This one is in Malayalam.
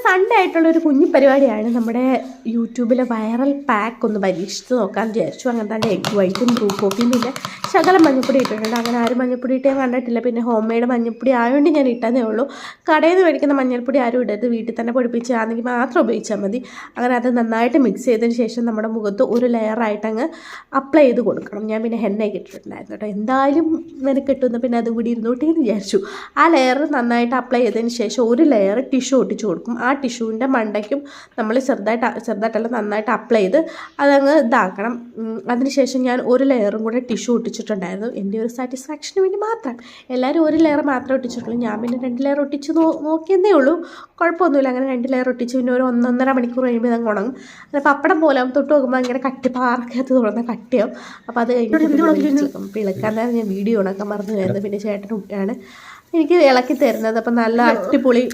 സൺഡേ ആയിട്ടുള്ളൊരു കുഞ്ഞു പരിപാടിയാണ്. നമ്മുടെ യൂട്യൂബിലെ വൈറൽ പാക്ക് ഒന്ന് പരീക്ഷിച്ച് നോക്കാമെന്ന് വിചാരിച്ചു. അങ്ങനെ തന്നെ എഗ് വൈറ്റും ബ്രൂ കോഫിയും പിന്നെ ശകലം മഞ്ഞപ്പൊടി ഇട്ടിട്ടുണ്ട്. അങ്ങനെ ആരും മഞ്ഞപ്പൊടി ഇട്ടേ കണ്ടിട്ടില്ല. പിന്നെ ഹോം മെയ്ഡ് മഞ്ഞപ്പൊടി ആയതുകൊണ്ട് ഞാൻ ഇട്ടതേ ഉള്ളൂ. കടയിൽ നിന്ന് മേടിക്കുന്ന മഞ്ഞൾപ്പൊടി ആരും ഇടരുത്, വീട്ടിൽ തന്നെ പൊടിപ്പിച്ചാണെങ്കിൽ മാത്രം ഉപയോഗിച്ചാൽ മതി. അങ്ങനെ അത് നന്നായിട്ട് മിക്സ് ചെയ്തതിന് ശേഷം നമ്മുടെ മുഖത്ത് ഒരു ലെയറായിട്ട് അങ്ങ് അപ്ലൈ ചെയ്ത് കൊടുക്കണം. ഞാൻ പിന്നെ ഹെന്നയൊക്കെ ഇട്ടിട്ടുണ്ടായിരുന്നു കേട്ടോ. എന്തായാലും നിനക്ക് കിട്ടുന്ന പിന്നെ അതും കൂടി ഇരുന്നോട്ടേന്ന് വിചാരിച്ചു. ആ ലെയർ നന്നായിട്ട് അപ്ലൈ ചെയ്തതിന് ശേഷം ഒരു ലെയർ ടിഷ്യൂ ഒട്ടിച്ച് കൊടുക്കും. ആ ടിഷ്യൂവിൻ്റെ മണ്ടയ്ക്കും നമ്മൾ ചെറുതായിട്ടല്ല നന്നായിട്ട് അപ്ലൈ ചെയ്ത് അതങ്ങ് ഇതാക്കണം. അതിനുശേഷം ഞാൻ ഒരു ലെയറും കൂടെ ടിഷ്യൂ ഒട്ടിച്ചിട്ടുണ്ടായിരുന്നു, എൻ്റെ ഒരു സാറ്റിസ്ഫാക്ഷന് വേണ്ടി മാത്രം. എല്ലാവരും ഒരു ലെയർ മാത്രമേ ഒട്ടിച്ചിട്ടുള്ളൂ, ഞാൻ പിന്നെ 2 ലെയർ ഒട്ടിച്ച് നോക്കിയതേ ഉള്ളൂ. കുഴപ്പമൊന്നുമില്ല. അങ്ങനെ 2 ലെയർ ഒട്ടിച്ച് പിന്നെ ഒരു 1-1.5 മണിക്കൂർ കഴിയുമ്പോൾ ഇതങ്ങ് ഉണങ്ങും. അത് പപ്പടം പോലെ തൊട്ട് നോക്കുമ്പോൾ ഇങ്ങനെ പാറക്കകത്ത് തുറന്ന കട്ടിയാവും. അപ്പോൾ അത് കഴിഞ്ഞിട്ട് പിളക്കാൻ നേരം ഞാൻ വീഡിയോ ഉണക്കാൻ മറന്നു വരുന്നത്. പിന്നെ ചേട്ടനും ആണ് എനിക്ക് ഇളക്കി തരുന്നത്. അപ്പം നല്ല അടിപൊളി